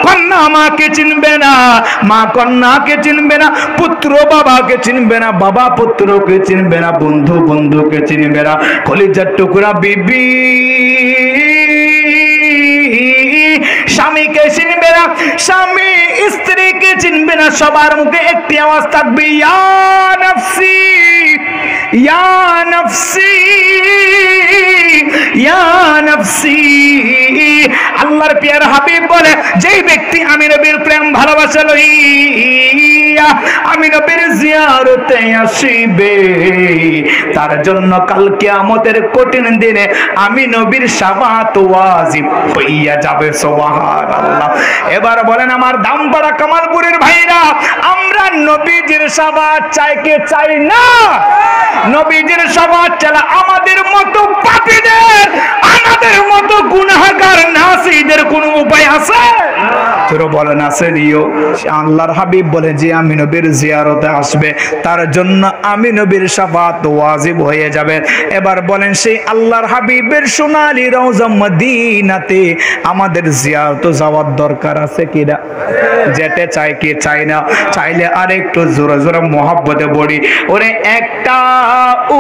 কন্যা মাকে চিনবে না, মা কন্যাকে চিনবে না, পুত্র বাবাকে চিনবে না, বাবা পুত্রকে চিনবে না, বন্ধু বন্ধুকে চিনবে না, কলিজার টুকরা বিবি স্বামীকে চিনবে না, স্বামী স্ত্রীকে চিনবে না। সবার মুখে একটি আওয়াজ থাকবে, ইয়া নফসি ইয়া নফসি ইয়া নফসি। আল্লাহর প্রিয় হাবিব বলে, যেই ব্যক্তি আমি নবীর প্রেম ভালোবাসা লইয়া আমি নবীর জিয়ারতে আসিবে, তার জন্য কাল কিয়ামতের কঠিন দিনে আমি নবীর শাফাত ওয়াজিব হইয়া যাবে। সুবহানাল্লাহ। এবার বলেন আমার দামপাড়া কামালপুরের ভাইরা, আমরা নবীজির শাফাত চাই কে চাই না? নবীজির শাফাত চালা আমাদের মতো পাপীদের, আমাদের মতো গুনাহগার নাসীদের কোনো উপায় আছে? তোর বলেন আছে রিও? আল্লাহর হাবিব বলে যে আমি নবীর জিয়ারতে আসবে, তার জন্য আমি নবীর শাফাত ওয়াজিব হয়ে যাবে। এবার বলেন সেই আল্লাহর হাবিবের সোনালী রওজা মদিনাতে আমাদের জিয়ারত যাওয়ার দরকার আছে কিনা? যেতে চাই কি চাই না? চাইলে আরেকটু জোরে জোরে মোহাব্বতে পড়ি, ওরে একটা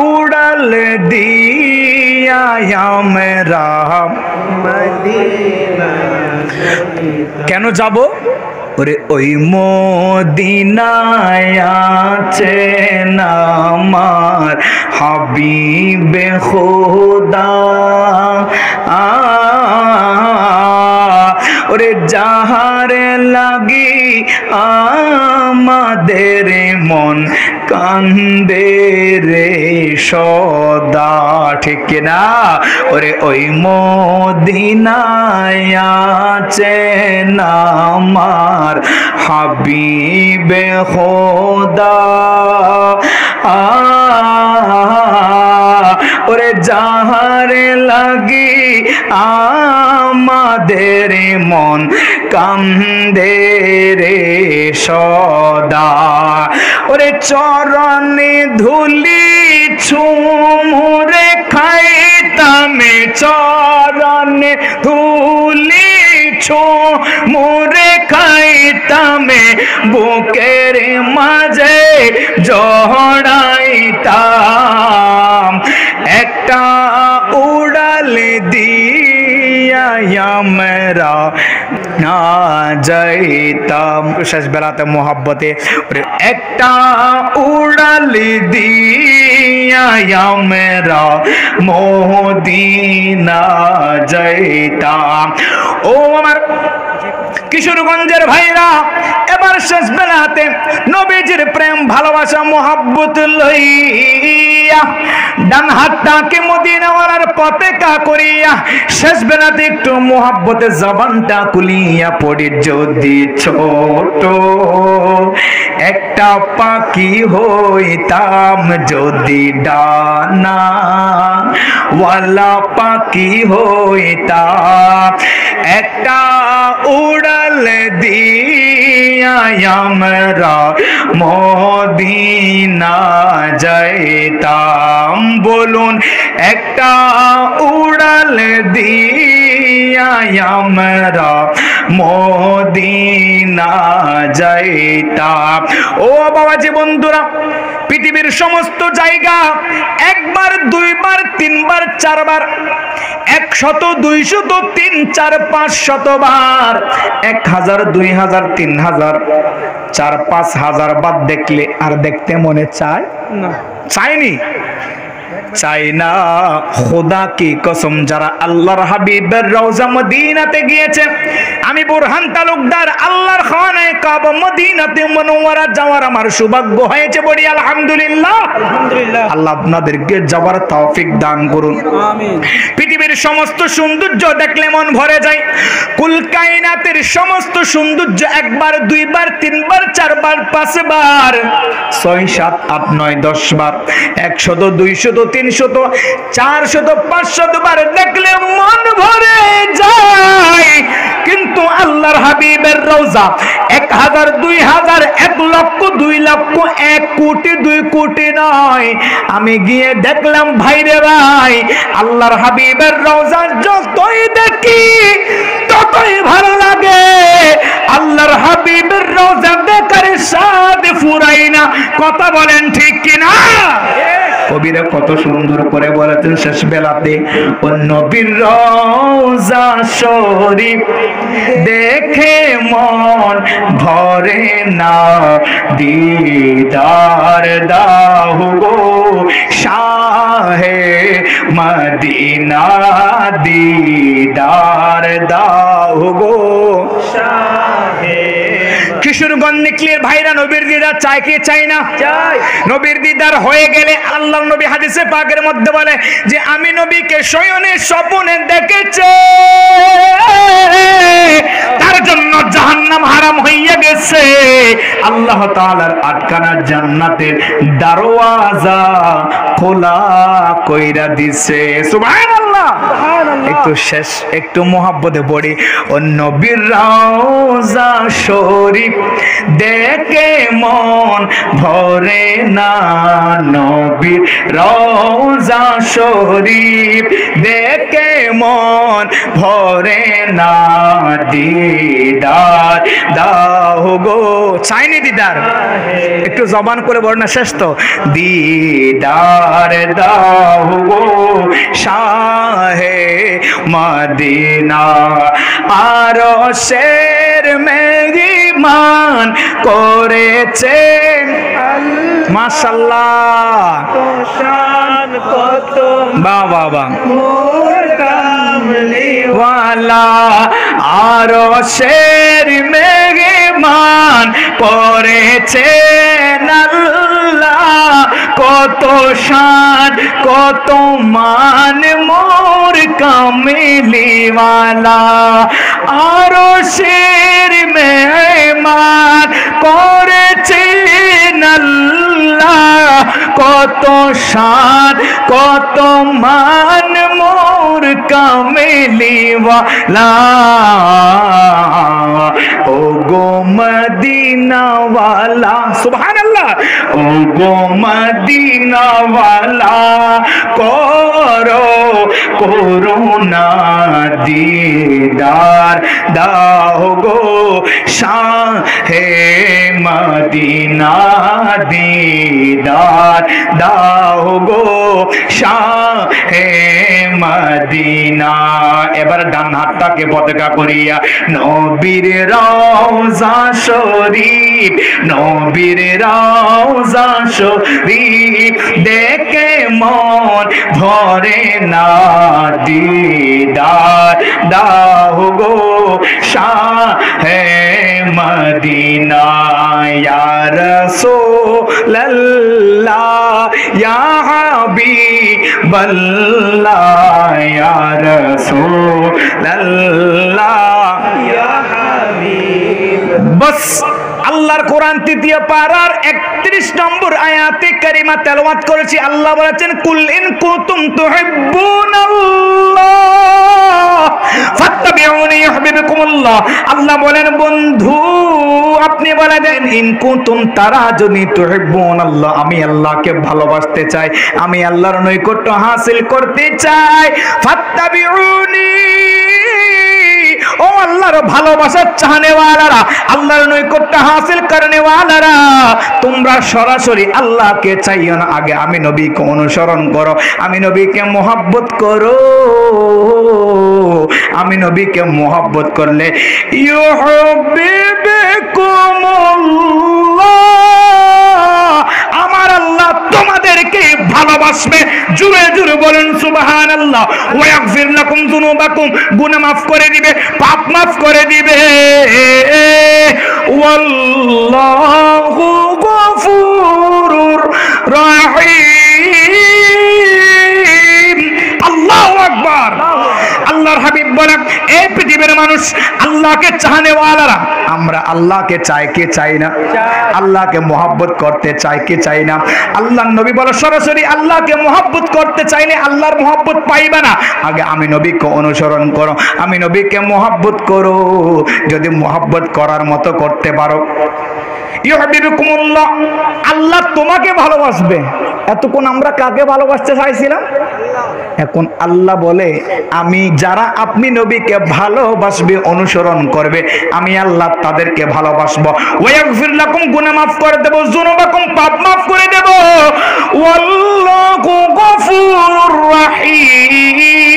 উড়াল দিয়া আমরা মদিনা। কেন যাব? ওরে ওই মদিনায় আছেন আমার হাবিবে খোদা, ওরে যাহারে লাগি আমাদের মন কান্দে রে সদা, ঠিক না? ওরে ওই মদিনায় আছেন আমার হাবিবে খোদা, ওরে যাহারে লাগি আমাদের মন কান্দে রে সদা, ওরে চরণে ধুলি চুমুরে খাইতামে, চরণে ধুলি চুমুরে খাইতামে, বুকের মাঝে জড়াইতাম, একটা উড়াল দিয়া আমরা না যাইতাম। শেষ বেলাতে মোহাব্বতে একটা উড়াল দিয়া আমরা মদিনা যাইতাম। ও আমার কিশোরগঞ্জের ভাইরা, এবার শেষ বেলাতে নবীজির প্রেম ভালোবাসা মোহাব্বত লইয়া ডান হাতটাকে মদিনাওয়ালার পতাকা করিয়া শেষ বেলাতে একটু মোহাব্বতে জবানটা খুলিয়া পড়ি, যদি ছোট একটা পাখি হইতাম, যদি ডানা ওয়ালা পাখি হইতাম, একটা উড়াল দিয়া আমরা মদিনা যাইতাম। বলুন, একটা উড়াল দিয়া আমরা মদিনা যাইতাম। ও বাবাজি বন্ধুরা, পৃথিবীর সমস্ত জায়গা একবার দুইবার তিনবার চারবার 100 200 3 4 500 বার 1000 2000 3000 4 5000 বার দেখলে আর দেখতে মনে চায় না? চাইনি? চাই না। খোদা কি কসম, যারা আল্লাহর হাবিবের রওজা মদিনাতে গিয়েছে, আমি বুরহান তালুকদার আল্লাহর খানায়ে কাবা মদিনাতে মুনাওয়ারা যাওয়ার আমার সৌভাগ্য হয়েছে, বলি আলহামদুলিল্লাহ। আলহামদুলিল্লাহ। আল্লাহ আপনাদেরকে যাওয়ার তৌফিক দান করুন, আমিন। পৃথিবীর সমস্ত সৌন্দর্য দেখলে মন ভরে যায়। কুল কায়নাতের সমস্ত সৌন্দর্য একবার দুইবার তিনবার চারবার পাঁচবার 6 7 8 9 10 বার 100 200 300 400 500 বার দেখলে মন ভরে যায়। কিন্তু আল্লাহর হাবিবের রওজা 1000 2000 1 লক্ষ 2 লক্ষ 1 কোটি 2 কোটি নয়। আমি গিয়ে দেখলাম ভাইরে ভাই, আল্লাহর হাবিবের রওজা যতই দেখি ততই ভালো লাগে। হাবিবের রওজা দেখার স্বাদ ফুরাই না। কথা বলেন ঠিক কিনা? কবিরা কত সুন্দর করে বলেছেন শেষ বেলাতে, ও নবীর রওজা শরীফ দেখে মন ভরে না, দিদার দাও গো শাহে মদিনা, দিদার দাও গো শাহে। কিশোরগঞ্জ নিকলির ভাইরা নবীর দিদার চায় কি চাই না? চাই। নবীর দিদার হয়ে গেলে আল্লাহর নবী হাদিসে পাকের মধ্যে বলে যে আমি নবীকে শয়নে স্বপ্নে দেখেছি, তার জন্য জাহান্নাম হারাম হইয়া গেছে। আল্লাহ তাআলার আটকানা জান্নাতের দরওয়াজা খোলা কইরা দিছে। সুবহানাল্লাহ। একটু শেষ একটু মোহাব্বতে পড়ি, ও নবীর রওজা শরীফ দেখে মন ভরে না, নবীর রওজা শরীফ দেখে মন ভরে না, দিদার দাও গো। চাইনি দিদার? একটু জবান করে বল না, শেষ তো। দিদার দাও গো শাহে মদিনা, আরশের মেহমান করেছেন মাশাআল্লাহ। বাহ বাহ বাহ। ওয়ালা আরশের মেহমান করেছেন আল্লাহ, কত শান কত মান মোর কামলিওয়ালা, আরশের মেহমান করেছেন আল্লাহ, কত শান কত মান মোর কামলিওয়ালা, ও গো মদিনাওয়ালা। সুবহানাল্লাহ। ও গো মদিনাওয়ালা করো করুণা, দিদার দাও গো শাহে মদিনা, দিদার দাও গো শাহে মদিনা। এবার ডান হাতটাকে পতাকা করিয়া নবীর রওজা শরীফ, নবীর রওজা শরীফ দেখে মন ভরে না, দিদার দাও গো শাহে মদিনা। ইয়া রাসূলুল্লাহ ইয়া হাবিবাল্লাহ, ইয়া রাসূলুল্লাহ ইয়া হাবিব। বাস আল্লাহর কোরআন তৃতীয় পারার 31 নম্বর আয়াতে কারিমা তেলাওয়াত করেছি। আল্লাহ বলেছেন কুল ইন কুনতুম তুহিব্বুনাল্লাহ ফাত্তাবিউনি ইউহিব্বুকুমুল্লাহ। আল্লাহ বলেন বন্ধু আপনি বলে দেন ইন কুনতুম, তারা যদি তুহিব্বুনাল্লাহ, আমি আল্লাহকে ভালোবাসতে চাই, আমি আল্লাহর নৈকট্য হাসিল করতে চাই, ফাত্তাবিউনি, ও আল্লাহর ভালোবাসার চাহনেওয়ালারা, আল্লাহর নৈকট্য হাসিল করনেওয়ালারা, তোমরা সরাসরি আল্লাহকে চাইও না, আগে আমি নবীকে অনুসরণ করো, আমি নবীকে মোহাব্বত করো। আমি নবীকে মোহাব্বত করলে ইউহিব্বুকুমুল্লাহ, আমার আল্লাহ তোমাদেরকে ভালোবাসবে। জুড়ে জুড়ে বলেন সুবহানাল্লাহ। ওয়া ইয়াগফির লাকুম যুনুবাকুম, গুনাহ মাফ করে দিবে, পাপ মাফ করে দিবে। ওয়াল্লাহু গফুরুর রহিম। আল্লাহু আকবার। আল্লাহর হাবিব বলেন এই পৃথিবীর মানুষ আল্লাহকে চাহনেওয়ালারা, আমরা আল্লাহকে চাই কে চাই না? আল্লাহকে মোহাব্বত করতে চাই কে চাই না? আল্লাহর নবী বলে সরাসরি আল্লাহকে মোহাব্বত করতে চাইলে আল্লাহর মোহাব্বত পাইবে না, আগে আমি নবীকে অনুসরণ করো, আমি নবীকে মোহাব্বত করো। যদি মোহাব্বত করার মতো করতে পারো, ইউহিব্বুকুমুল্লাহ, আল্লাহ তোমাকে ভালোবাসবে। এতক্ষণ আমরা কাকে ভালোবাসতে চাইছিলাম? এখন আল্লাহ বলে আমি যারা আপনি নবীকে ভালোবাসবে অনুসরণ করবে আমি আল্লাহ তাদেরকে ভালোবাসবো ওয়াগফির লাকুম গুনাহ মাফ করে দেব যুনুবাকুম পাপ মাফ করে দেব ওয়াল্লাহু গফুরুর রাহিম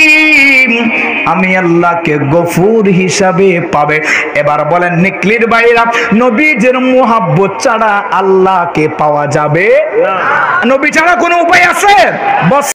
আমি আল্লাহকে গফুর হিসাবে পাবে। এবার বলেন নিকলির বাইরা নবীজির মুহাব্বত ছাড়া আল্লাহকে পাওয়া যাবে না। নবী ছাড়া কোনো উপায় আছে?